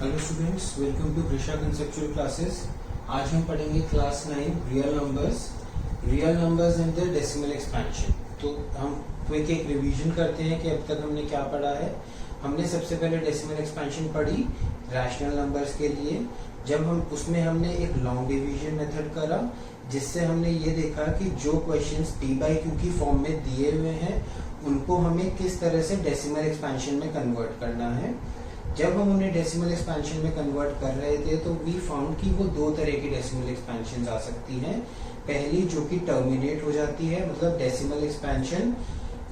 Hello students, welcome to Krisha conceptual classes. आज हम पढ़ेंगे class 9 real numbers in the decimal expansion. तो हम क्विक एक रिवीजन करते हैं कि अब तक हमने क्या पढ़ा है। हमने सबसे पहले डेसिमल एक्सपेंशन पढ़ी रैशनल नंबर्स के लिए। जब हम उसमें हमने एक लॉन्ग डिवीजन मेथड करा, जिससे हमने ये देखा कि जो क्वेश्चंस p/q की फॉर्म में दिए हुए हैं उनको हमें किस तरह से डेसिमल एक्सपेंशन में कन्वर्ट करना है। जब हम उन्हें डेसिमल एक्सपेंशन में कन्वर्ट कर रहे थे तो वी फाउंड कि वो दो तरह की डेसिमल एक्सपेंशन आ सकती हैं। पहली जो कि टर्मिनेट हो जाती है, मतलब डेसिमल एक्सपेंशन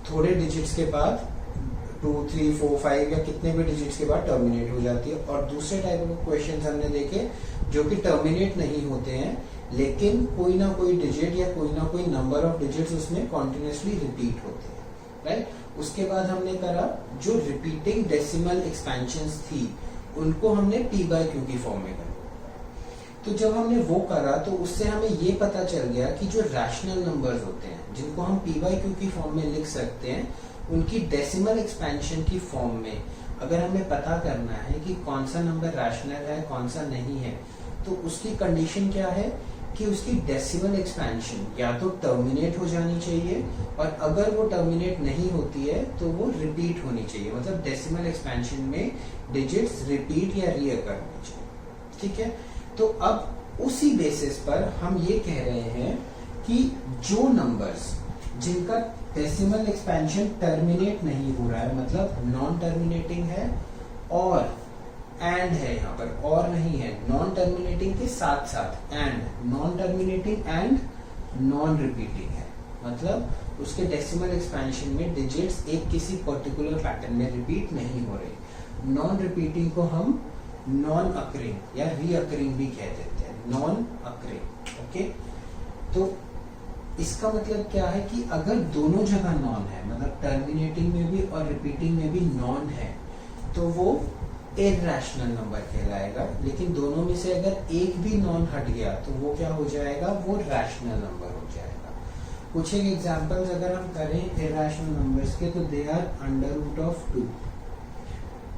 थोड़े डिजिट्स के बाद 2, 3, 4, 5 या कितने भी डिजिट्स के बाद टर्मिनेट हो जाती है। और दूसरे टाइप ऑफ क्वेश्चंस हमने देखे जो कि टर्मिनेट नहीं होते हैं, लेकिन कोई ना कोई डिजिट या कोई ना कोई नंबर ऑफ डिजिट्स उसमें कॉन्टिन्यूसली रिपीट होते हैं, राइट। उसके बाद हमने करा जो रिपीटिंग डेसिमल एक्सपेंशंस थी उनको हमने p/q की फॉर्म में करा। तो जब हमने वो करा तो उससे हमें ये पता चल गया कि जो रैशनल नंबर्स होते हैं जिनको हम p/q की फॉर्म में लिख सकते हैं, उनकी डेसिमल एक्सपेंशन की फॉर्म में अगर हमें पता करना है कि कौन सा नंबर रैशनल है कौन सा नहीं है, तो उसकी कंडीशन क्या है कि उसकी डेसिमल एक्सपेंशन या तो टर्मिनेट हो जानी चाहिए, और अगर वो टर्मिनेट नहीं होती है तो वो रिपीट होनी चाहिए, मतलब डेसिमल एक्सपेंशन में डिजिट्स रिपीट या रीअकर होनी चाहिए। ठीक है, तो अब उसी बेसिस पर हम ये कह रहे हैं कि जो नंबर्स जिनका डेसिमल एक्सपेंशन टर्मिनेट नहीं हो रहा है, मतलब नॉन टर्मिनेटिंग है और एंड है, यहाँ पर और नहीं है, नॉन टर्मिनेटिंग के साथ साथ and, non terminating and non repeating है, मतलब उसके डेसिमल एक्सपेंशन में डिजिट्स एक किसी पर्टिकुलर पैटर्न में रिपीट नहीं हो रही। नॉन रिपीटिंग को हम नॉन अकरिंग या रीअकरिंग भी कह देते हैं, नॉन अकरिंग। ओके, तो इसका मतलब क्या है कि अगर दोनों जगह नॉन है, मतलब टर्मिनेटिंग में भी और रिपीटिंग में भी नॉन है, तो वो इरैशनल नंबर कहलाएगा। लेकिन दोनों में से अगर एक भी नॉन हट गया तो वो क्या हो जाएगा, वो रैशनल नंबर हो जाएगा। कुछ एक एग्जांपल्स अगर हम करें इरैशनल नंबर्स के, तो दे आर √2,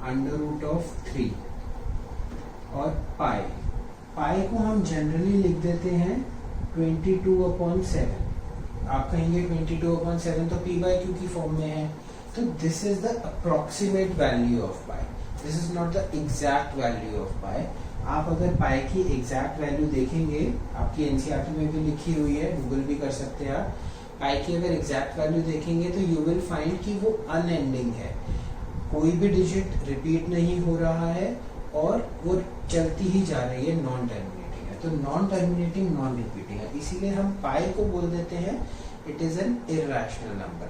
√3 और पाई। पाई को हम जनरली लिख देते हैं 22/7। आप कहेंगे 22/7 तो p/q की फॉर्म में है, तो this is the approximate value of pi, this is not the exact value of pi. आप अगर पाई की एग्जैक्ट वैल्यू देखेंगे, आपकी एनसीईआरटी में भी लिखी हुई है, गूगल भी कर सकते हैं आप। पाई की अगर एग्जैक्ट वैल्यू देखेंगे तो यू विल फाइंड कि वो अनएंडिंग है, कोई भी डिजिट रिपीट नहीं हो रहा है और वो चलती ही जा रही है, नॉन टर्मिनेटिंग है। तो नॉन टर्मिनेटिंग नॉन रिपीटिंग है, इसीलिए हम पाई को बोल देते हैं it is an irrational number.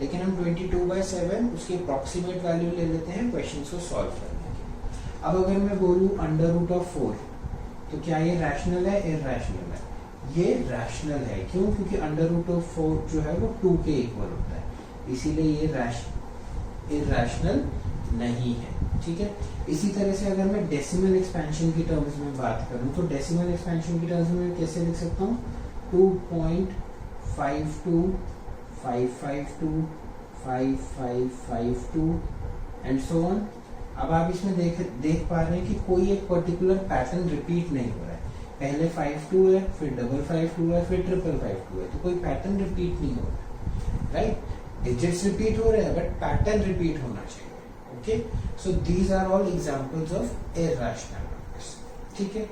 लेकिन हम 22/7 उसकी अप्रोक्सीमेट वैल्यू ले लेते हैं क्वेश्चन को सॉल्व करने के लिए। अब अगर मैं बोलूं √4, तो क्या ये रैशनल है, इरैशनल है? ये रैशनल है। क्यों? क्योंकि √4 जो है वो 2 के इक्वल होता है, इसीलिए ये इरैशनल नहीं है। ठीक है, इसी तरह से अगर मैं डेसिमल एक्सपेंशन की टर्म्स में बात करूं, तो डेसिमल एक्सपेंशन की टर्म्स में कैसे लिख सकता हूँ, 2.52, 552, 5552 एंड सो ऑन। अब आप इसमें देख पा रहे हैं कि कोई एक पर्टिकुलर पैटर्न रिपीट नहीं हो रहा है। पहले 52 है, फिर 552 है, फिर 555 है, तो कोई पैटर्न रिपीट नहीं हो रहा है, राइट। डिजिट्स रिपीट हो रहे हैं बट पैटर्न रिपीट होना चाहिए। Okay, so these are all examples of irrational numbers. ठीक है,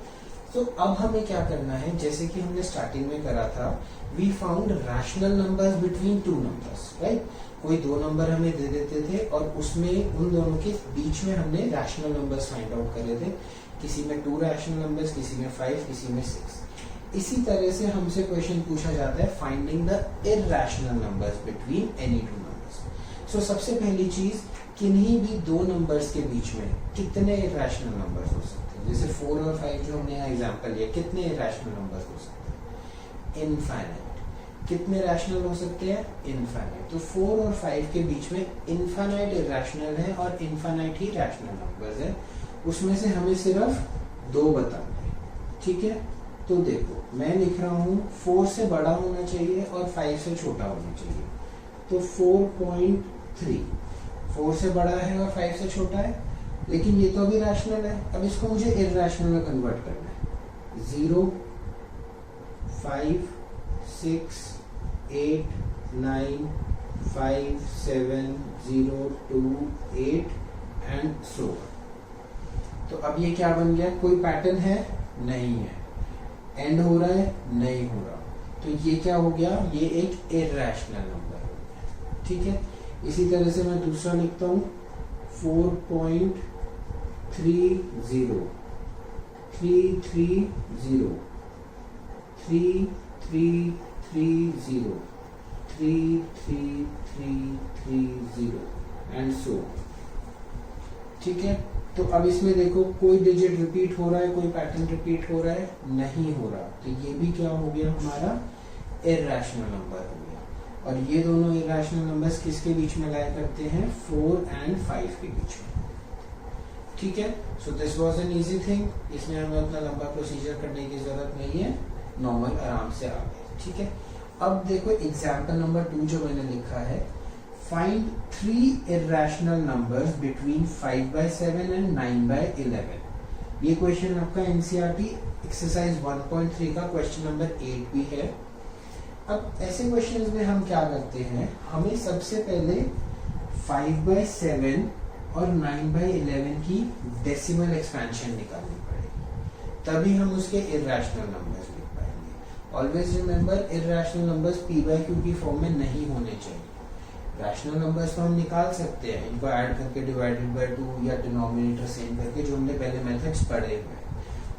तो अब हमें क्या करना है, जैसे कि हमने स्टार्टिंग में करा था, we found rational numbers between two numbers, right. कोई दो नंबर हमें दे देते थे और उसमें उन दोनों के बीच में हमने रैशनल नंबर्स फाइंड आउट करे थे। किसी में 2 रैशनल नंबर्स, किसी में 5, किसी में 6। इसी तरह से हमसे क्वेश्चन पूछा जाता है finding the irrational numbers between any two numbers. So सबसे पहली चीज, किन्हीं भी दो नंबर्स के बीच में कितने इरैशनल नंबर्स हो सकते हैं। जैसे 4 और 5 जो हमने यहाँ एग्जांपल लिया, कितने इरैशनल नंबर्स हो सकते हैं, इनफाइनाइट। कितने रैशनल हो सकते हैं, इनफाइनाइट। तो 4 और 5 के बीच में इनफाइनाइट इरैशनल है और इनफाइनाइट ही रैशनल नंबर्स है। उसमें से हमें सिर्फ 2 बताना है। ठीक है, तो देखो मैं लिख रहा हूँ 4 से बड़ा होना चाहिए और 5 से छोटा होना चाहिए। तो 4.3 4 से बड़ा है और 5 से छोटा है, लेकिन ये तो अभी रैशनल है, अब इसको मुझे इरैशनल में कन्वर्ट करना है। 0, 5, 6, 8, 9, 5, 7, 0, 2, 8 एंड सो। तो अब ये क्या बन गया, कोई पैटर्न है नहीं है, एंड हो रहा है नहीं हो रहा, तो ये क्या हो गया, ये एक इरैशनल नंबर हो गया। ठीक है, इसी तरह से मैं दूसरा लिखता हूँ 4.30, 330, 3330, 33330 एंड सो। ठीक है, तो अब इसमें देखो कोई डिजिट रिपीट हो रहा है, कोई पैटर्न रिपीट हो रहा है, नहीं हो रहा, तो ये भी क्या हो गया, हमारा इरैशनल नंबर हो गया। और ये दोनों इरैशनल नंबर्स किसके बीच में लाया करते हैं, 4 and 5 के बीच में। ठीक है, so this was an easy thing, इसमें हमें उतना लंबा प्रोसीजर करने की जरूरत नहीं है, नॉर्मल आराम से आ गए। ठीक है, अब देखो एग्जाम्पल नंबर 2 जो मैंने लिखा है, find 3 irrational numbers between 5/7 and 9/11। ये क्वेश्चन आपका एनसीईआरटी एक्सरसाइज 1.3 का क्वेश्चन नंबर 8 भी है। अब ऐसे क्वेश्चंस में हम क्या करते हैं, हमें सबसे पहले 5/7 और 9/11 की डेसिमल एक्सपेंशन निकालनी पड़ेगी, तभी हम उसके इरैशनल नंबर्स लिख पाएंगे। Always remember, irrational numbers p/q की फॉर्म में नहीं होने चाहिए। रैशनल नंबर्स तो हम निकाल सकते हैं, इनको ऐड करके डिवाइडेड बाय 2 या डिनोमिनेटर सेम करके, जो हमने पहले मेथड्स पढ़े हुए हैं।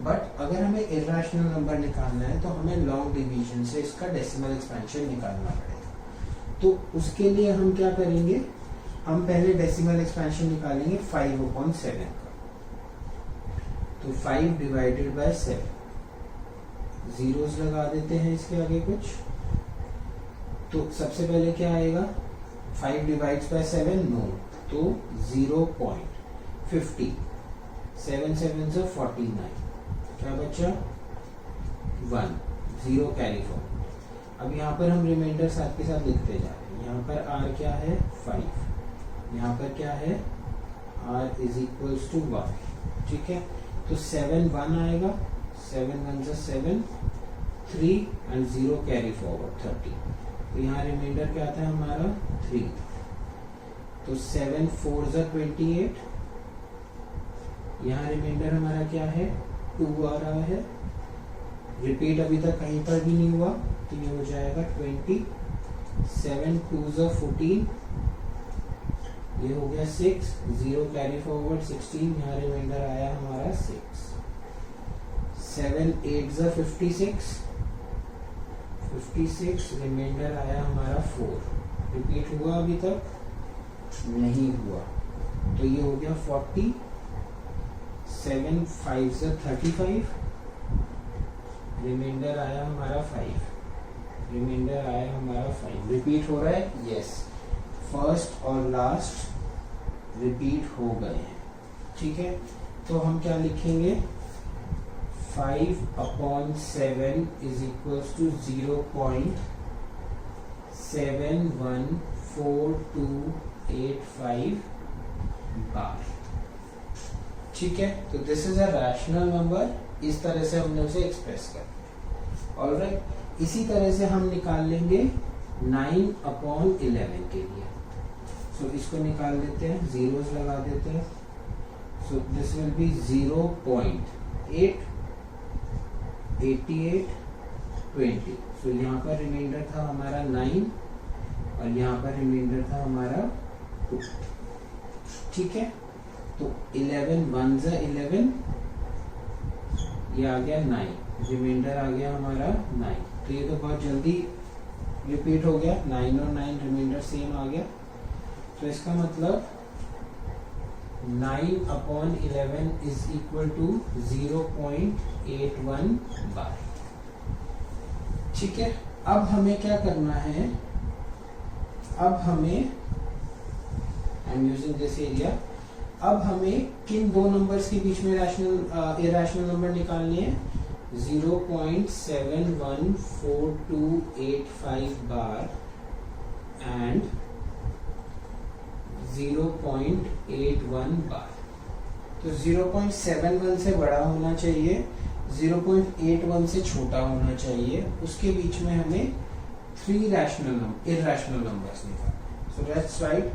बट अगर हमें इरैशनल नंबर निकालना है तो हमें लॉन्ग डिवीजन से इसका डेसिमल एक्सपेंशन निकालना पड़ेगा। तो उसके लिए हम क्या करेंगे, हम पहले डेसिमल एक्सपेंशन निकालेंगे 5/7 का। तो 5 डिवाइडेड बाय 7, जीरोस लगा देते हैं इसके आगे कुछ। तो सबसे पहले क्या आएगा, 5 डिवाइड्स बाय 7 नो, तो 0.50, 7 7 से 49, क्या बचा 1, 0 कैरी फॉरवर्ड। अब यहाँ पर हम रिमाइंडर साथ के साथ लिखते जा रहे हैं। यहाँ पर r क्या है 5, यहाँ पर क्या है r इज इक्वल्स टू 1। ठीक है, तो 7 1 आएगा, 7 1 से 7, 3 एंड 0 कैरी फॉरवर्ड 30। तो यहाँ रिमाइंडर क्या आता है हमारा 3। तो 7 4 से 28, यहाँ रिमाइंडर हमारा क्या है 2 आ रहा है। रिपीट अभी तक कहीं पर भी नहीं हुआ, तो ये हो जाएगा 20। 7 2 से 14, ये हो गया 6, 0 कैरी फॉरवर्ड 16, यहाँ रिमाइंडर आया हमारा 6। 7 8 से 56, 56 रिमाइंडर आया हमारा 4। रिपीट हुआ अभी तक नहीं हुआ, तो ये हो गया 40। 7 5 से 35, रिमाइंडर आया हमारा 5, रिमाइंडर आया हमारा 5। रिपीट हो रहा है, यस, फर्स्ट और लास्ट रिपीट हो गए हैं। ठीक है, तो हम क्या लिखेंगे, 5/7 इज इक्वल्स टू 0.714285 बार। ठीक है, तो this is a rational number, इस तरह से हमने उसे एक्सप्रेस कर दिया। ऑलराइट, इसी तरह से हम निकाल लेंगे 9/11 के लिए। सो इसको निकाल देते हैं, जीरोस लगा देते हैं। So this will be 0.88820। सो यहाँ पर रिमाइंडर था हमारा 9 और यहाँ पर रिमाइंडर था हमारा 2। ठीक है, तो 11 1 से 11, ये आ गया 9, रिमाइंडर आ गया हमारा 9। तो ये तो बहुत जल्दी रिपीट हो गया, 9 और 9 रिमाइंडर सेम आ गया। तो इसका मतलब 9/11 इज इक्वल टू 0.81 बार। ठीक है, अब हमें क्या करना है, अब हमें I am using this area, अब हमें किन दो नंबर्स के बीच में इरैशनल नंबर निकालने हैं, 0.714285 बार एंड 0.81 बार। तो 0.71 से बड़ा होना चाहिए, 0.81 से छोटा होना चाहिए, उसके बीच में हमें 3 इरेशनल नंबर्स निकालने। सो लेट्स राइट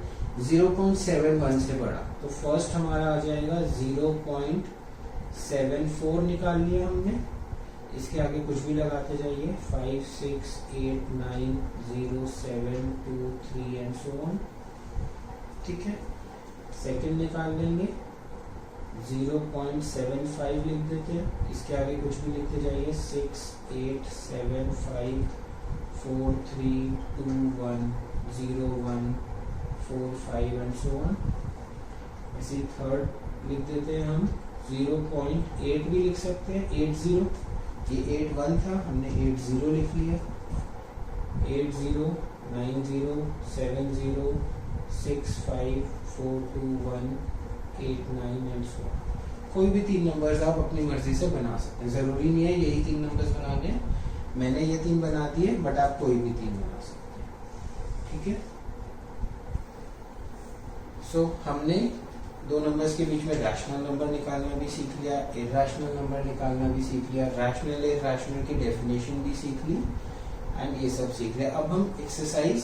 0.71 से बड़ा, तो फर्स्ट हमारा आ जाएगा 0.74 निकाल लिया हमने, इसके आगे कुछ भी लगाते जाइए 5 6 8 9 0 7 2 3 एंड सो ऑन। ठीक है, सेकंड निकाल लेंगे 0.75 लिख देते हैं, इसके आगे कुछ भी लिखते जाइए 6 8 7 5 4 3 2 1 0 1 4 5 एंड सो ऑन। ऐसे थर्ड लिख देते हैं हम 0.8 भी लिख सकते हैं, 80, ये 81 था, हमने 80 लिख लिया, 80 90 70 6 5 4 2 1 8 9 एंड सो ऑन। कोई भी 3 नंबर्स आप अपनी मर्जी से बना सकते हैं, जरूरी नहीं है यही 3 नंबर्स बनाने हैं। मैंने ये 3 बना दिए, बट आप कोई भी 3 बना सकते हैं। ठीक है, सो हमने 2 नंबर्स के बीच में रैशनल नंबर निकालना भी सीख लिया, इरैशनल नंबर निकालना भी सीख लिया, रैशनल इरैशनल की डेफिनेशन भी सीख ली, एंड ये सब सीख लिया। अब हम एक्सरसाइज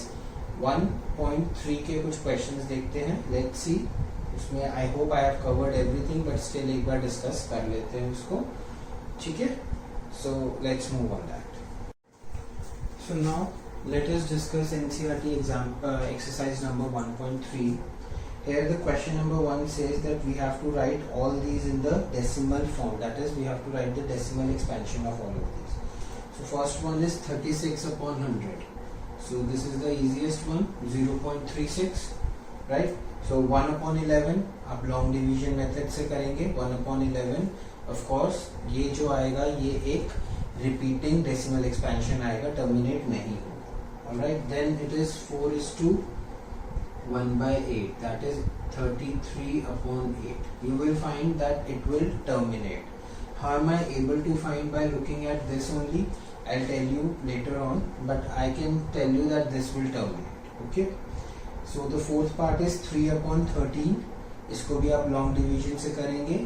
1.3 के कुछ क्वेश्चंस देखते हैं, लेट्स सी। उसमें I hope I have covered everything, but still एक बार डिस्कस कर लेते हैं उसको। ठीक है, so let's move on that. So now let us discuss NCERT exercise number 1.3. Here the question number 1 says that we have to write all these in the decimal form, that is we have to write the decimal expansion of all of these. So first one is 36 upon 100. So this is the easiest one, 0.36, right? So 1 upon 11 आप long division method से करेंगे, 1 upon 11 of course ये जो आएगा ये एक repeating decimal expansion आएगा, terminate नहीं होगा। Alright, then it is 4:1/8, that is 33 upon 8. You will find that it will terminate. How am I able to find? By looking at this only. I'll tell you later on, but I can tell you that this will terminate. Okay. So the fourth part is 3/13. इसको भी आप long division से करेंगे।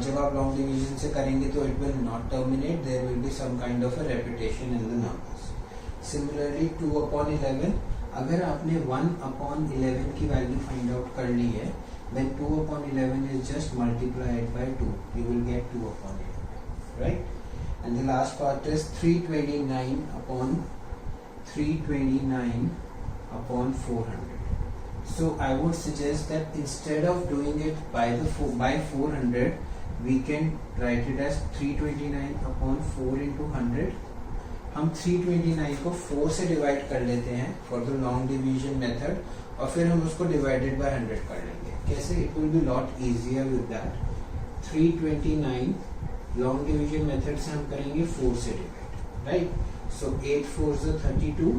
जब आप long division से करेंगे तो it will not terminate. There will be some kind of a repetition in the numbers. Similarly 2/11, अगर आपने 1/11 की वैल्यू फाइंड आउट कर ली है, then 2/11 is just multiplied by 2, you will get 2/11, right? And the last part is 329 upon 400. So I would suggest that instead of doing it by 400, we can write it as 329 upon 4 into 100. हम 329 को 4 से divide कर लेते हैं for the long division method, और फिर हम उसको डिवाइडेड बाय 100 कर लेंगे। कैसे? It will be lot easier with that. 329 long division method से हम करेंगे 4 से divide, right? So 8 4s 32,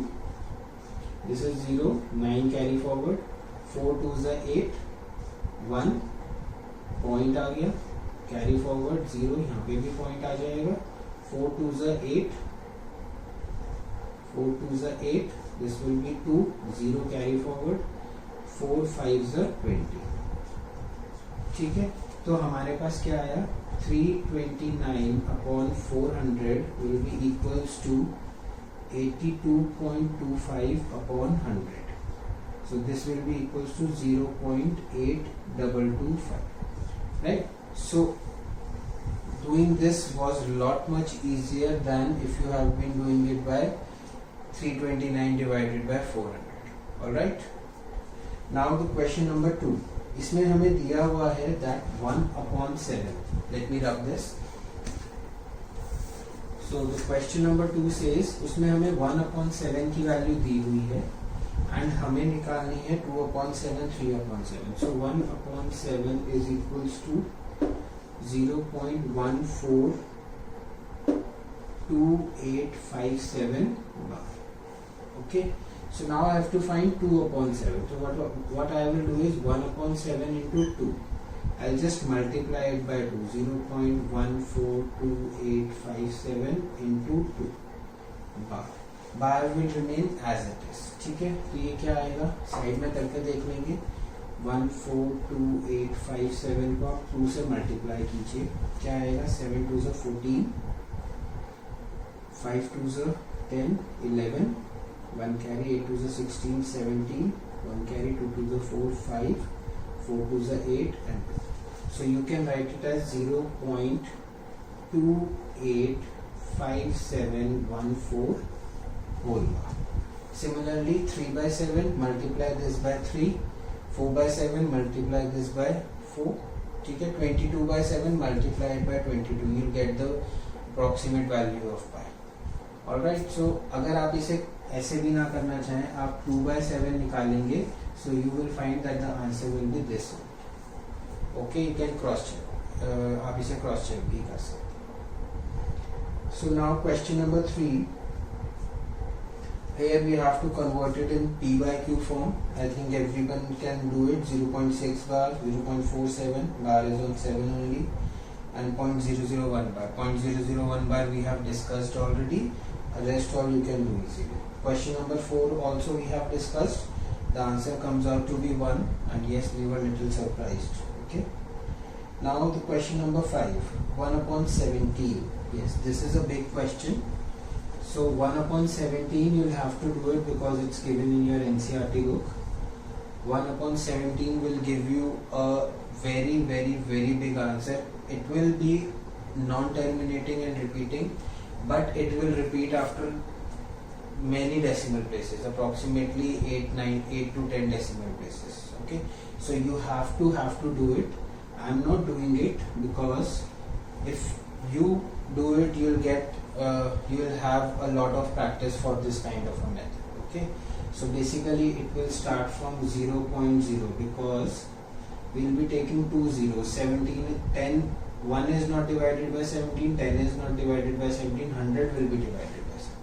this is 0, 9 carry forward, 4 2s 8, 1 point आ गया, कैरी फॉरवर्ड 0, यहाँ पे भी पॉइंट आ जाएगा, 4 2s 8, 4 2s 8, this will be 2, 0 carry forward, 4 5s 20. ठीक है, तो हमारे पास क्या आया? 329 upon 400 will be equals to 82.25 upon 100. So this will be equals to 0.8225, right? So doing this was a lot much easier than if you have been doing it by 329 divided by 400. Alright. Now the question number 2. इसमें हमें दिया हुआ है that 1/7. Let me rub this. So the question number 2 says उसमें हमें 1/7 की value दी हुई है and हमें निकालनी है 2/7, 3/7. So 1/7 is equals to 0.142857 bar. Okay, so now I have to find 2/7. So what I will do is 1/7 into 2. I'll just multiply it by 2. 0.142857 into 2 bar. Bar will remain as it is. ठीक है, तो ये क्या आएगा? Side में करके देख लेंगे। 142,857 को आप 2 से मल्टीप्लाई कीजिए, क्या आएगा? 7 2 से 14, 5 2 से 10, 11, 1 carry, 8 2 से 16, 17, 1 carry, 2 2 से 4, 5, 4 2 से 8 and 2. So you can write it as 0.285714 whole bar. Similarly, 3 by 7, multiply this by 3, 4 by 7, multiply this by 4. ठीक है, 22 by 7, multiply it by 22, you'll get the approximate value of pi. Alright, so अगर आप इसे ऐसे भी ना करना चाहें, आप 2 by 7 निकालेंगे, so you will find that the answer will be this one. Okay, you can cross check. आप इसे cross check भी कर सकते हैं. So now question number 3. Here we have to convert it in P by Q form. I think everyone can do it. 0.6 bar, 0.47 bar is on 7 only, and 0.001 bar. 0.001 bar we have discussed already. Rest all you can do easily. Question number 4 also we have discussed. The answer comes out to be 1, and yes, we were little surprised. Okay. Now the question number 5. 1 upon 17. Yes, this is a big question. So 1 upon 17 you'll have to do it because it's given in your NCERT book. 1 upon 17 will give you a very big answer. It will be non-terminating and repeating, but it will repeat after many decimal places, approximately 8 to 10 decimal places. Okay, so you have to do it. I'm not doing it because if you do it, you'll have a lot of practice for this kind of a method. Okay, so basically it will start from 0.0 because we'll be taking 2 zeros. 17, 10, 1 is not divided by 17, 10 is not divided by 17, 100 will be divided by 7.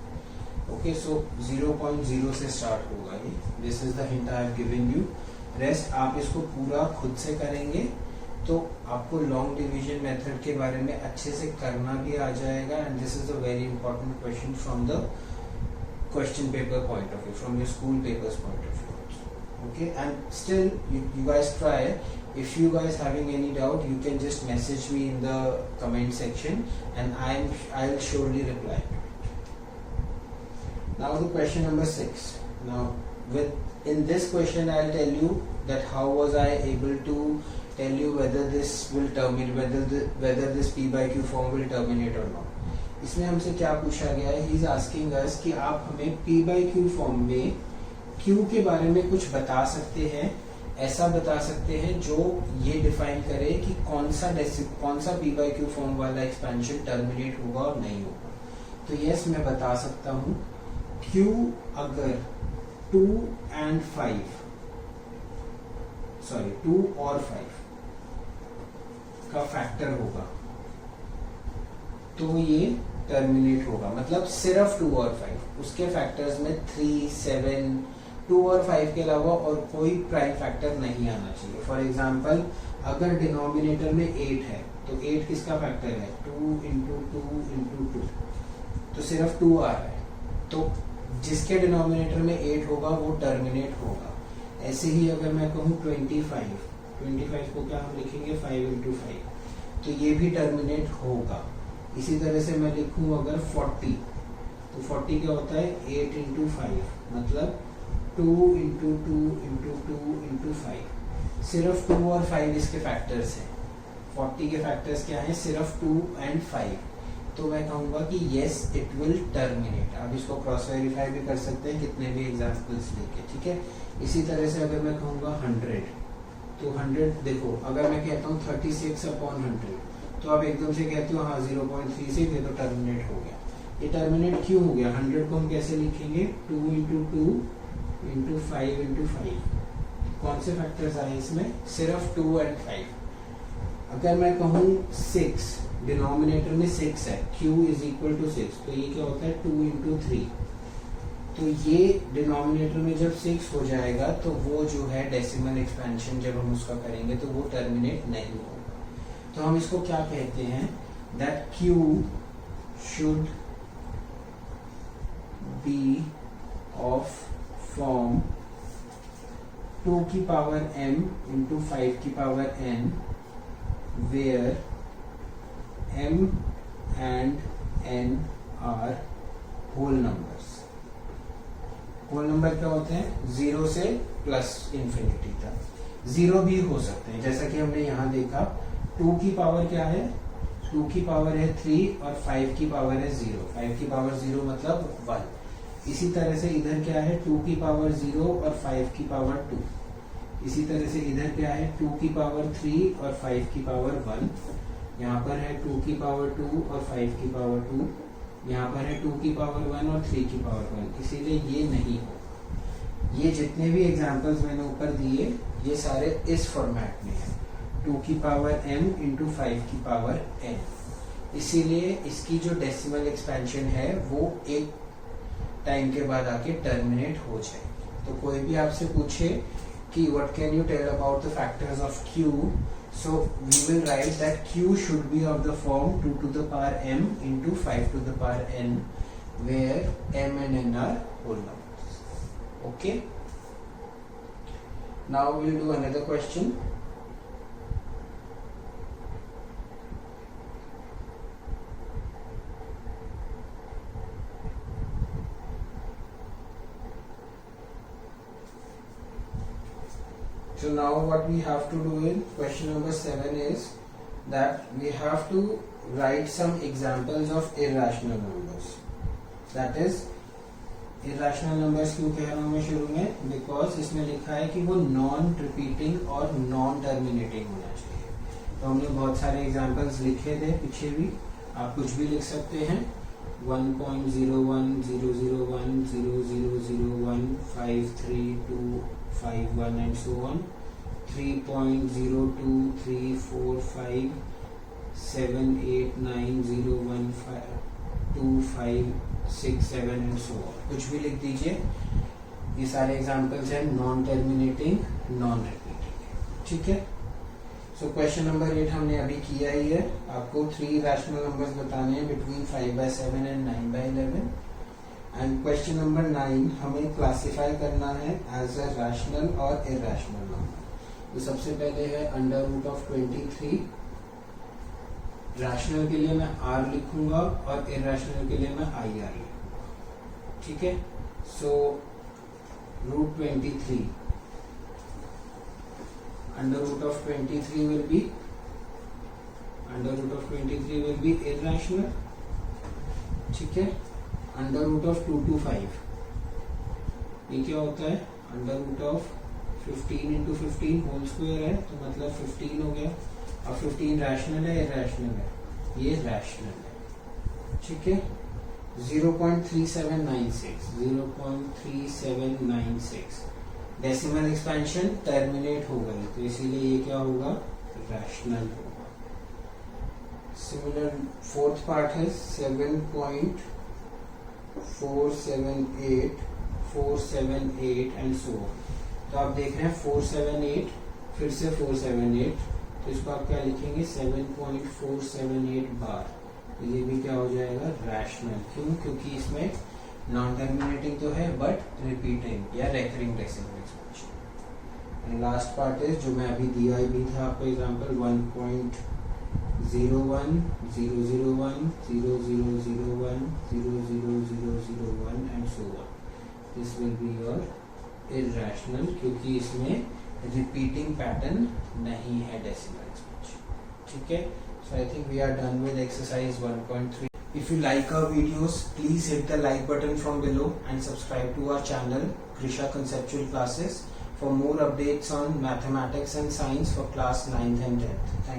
Okay, so 0.0 से start होगा ये. This is the hint I have given you. Rest आप इसको पूरा खुद से करेंगे तो आपको लॉन्ग डिवीजन मेथड के बारे में अच्छे से करना भी आ जाएगा. And this is a very important question from the question paper point of view, from your school papers point of view. Okay, and still you guys try. If you guys having any doubt, you can just message me in the comment section and I'll surely reply to it. Now the question number 6. Now in this question I'll tell you that how was I able to tell you whether this will terminate, whether this P by Q form will terminate or not. इसमें हमसे क्या पूछा गया है? He is asking us कि आप हमें P by Q form में Q के बारे में कुछ बता सकते हैं, ऐसा बता सकते हैं जो ये डिफाइन करे कि कौन सा P by Q फॉर्म वाला एक्सपेंशन टर्मिनेट होगा और नहीं होगा. तो यस, मैं बता सकता हूँ Q अगर 2 और 5 का फैक्टर होगा तो ये टर्मिनेट होगा. मतलब सिर्फ 2 और 5, उसके फैक्टर्स में 3, 7, 2 और 5 के अलावा और कोई प्राइम फैक्टर नहीं आना चाहिए. फॉर एग्जाम्पल अगर डिनोमिनेटर में 8 है तो 8 किसका फैक्टर है? 2 into 2 into 2, तो सिर्फ 2 आ रहा है, तो जिसके डिनोमिनेटर में 8 होगा वो टर्मिनेट होगा. ऐसे ही अगर मैं कहूँ 25 को क्या हम लिखेंगे? 5 into 5, तो ये भी टर्मिनेट होगा. इसी तरह से मैं लिखूँ अगर 40, तो 40 क्या होता है? 8 into 5, मतलब 2 into 2 into 2 into 5. सिर्फ 2 और 5 इसके फैक्टर्स हैं. 40 के फैक्टर्स क्या हैं? सिर्फ 2 and 5. तो मैं कहूँगा कि yes it will terminate. आप इसको क्रॉस वेरीफाई भी कर सकते हैं कितने भी एग्जाम्पल्स लेके. ठीक है, इसी तरह से अगर मैं कहूँगा 100, तो 100 देखो, अगर मैं कहता हूँ 36 upon 100, तो आप एकदम से कहते हो हाँ 0.36, ये तो टर्मिनेट हो गया. ये टर्मिनेट क्यों हो गया? 100 को हम कैसे लिखेंगे? 2 into 2 into 5 into 5. कौन से फैक्टर्स आए इसमें? सिर्फ 2 and 5. अगर मैं कहूँ 6, डिनोमिनेटर में 6 है, Q is equal to 6, तो ये क्या होता है? 2 into 3. तो ये डिनोमिनेटर में जब 6 हो जाएगा तो वो जो है डेसिमल एक्सपेंशन जब हम उसका करेंगे तो वो टर्मिनेट नहीं होगा. तो हम इसको क्या कहते हैं? That Q should be of form 2 की पावर m into 5 की power n, where m and n are whole numbers. Whole number क्या होते हैं? 0 से प्लस इंफिनिटी तक. 0 भी हो सकते हैं, जैसा कि हमने यहाँ देखा. 2 की पावर क्या है? 2 की पावर है 3 और 5 की पावर है 0. 5 की पावर 0 मतलब 1. इसी तरह से इधर क्या है? 2 की पावर 0 और 5 की पावर 2. इसी तरह से इधर क्या है? 2 की पावर 3 और 5 की पावर 1. यहाँ पर है 2 की पावर 2 और 5 की पावर 2. यहाँ पर है 2 की पावर 1 और 3 की पावर 1. इसीलिए ये नहीं होगा. ये जितने भी एग्जांपल्स मैंने ऊपर दिए ये सारे इस फॉर्मेट में है. 2 की पावर m इंटू 5 की पावर n. इसीलिए इसकी जो डेसिमल एक्सपेंशन है वो एक टाइम के बाद आके टर्मिनेट हो जाए. तो कोई भी आपसे पूछे कि what can you tell about the factors of q, so we will write that q should be of the form 2 to the power m into 5 to the power n, where m and n are whole numbers. Okay, now we will do another question. So now what we have to do in question number 7 is that we have to write some examples of irrational numbers. That is, irrational numbers क्यों कह रहा हूँ मैं शुरू में? Because इसमें लिखा है कि वो नॉन रिपीटिंग और नॉन टर्मिनेटिंग होना चाहिए. तो हमने बहुत सारे एग्जाम्पल्स लिखे थे पीछे भी. आप कुछ भी लिख सकते हैं. 1.01, 001, 0001, 532, 51 and so on. 3.02, 3, 4, 5, 7, 8, 9, 0, 1, 5, 2, 5, 6, 7 and so on. कुछ भी लिख दीजिए. ये सारे एग्जाम्पल्स हैं नॉन टर्मिनेटिंग, नॉन रिपीटिंग. ठीक है. सो क्वेश्चन नंबर 8 हमने अभी किया ही है. आपको 3 रैशनल नंबर्स बताने हैं between 5/7 and 9/11. And question number 9 हमें क्लासिफाई करना है एज अ रैशनल और इरैशनल नंबर. तो सबसे पहले है अंडर रूट ऑफ 23. रैशनल के लिए मैं r लिखूंगा और इरैशनल के लिए मैं IR लिखूंगा. ठीक है. So root 23 under root of 23 will be irrational. ठीक है. अंडर रूट ऑफ 2 to 5 ये क्या होता है? Under root of 15 into 15 whole square है, तो मतलब 15 हो गया. अब 15 रैशनल है, इरैशनल है? ये रैशनल है. ठीक है. 0.3796 डेसिमल एक्सपेंशन टर्मिनेट हो गई, तो इसीलिए ये क्या होगा? रैशनल होगा. सिमिलर फोर्थ पार्ट है 7.478, 478 एंड सो ऑन. तो आप देख रहे हैं 478, फिर से 478, तो इसको आप क्या लिखेंगे? 7.478 बार. ये भी क्या हो जाएगा? रैशनल. क्यों? क्योंकि इसमें नॉन टर्मिनेटिंग तो है बट रिपीटिंग या recurring decimal expansion. And last part is जो मैं अभी दिया भी था आपको example 1.01, 001, 0001, 00001 and so on. This will be your irrational क्योंकि इसमें रिपीटिंग पैटर्न नहीं है डेसिमल एक्सपेंशन. ठीक है. So I think we are done with exercise 1.3. If you like our videos, please hit the like button from below and subscribe to our channel Krisha Conceptual Classes for more updates on mathematics and science for class 9th and 10th. Thank you.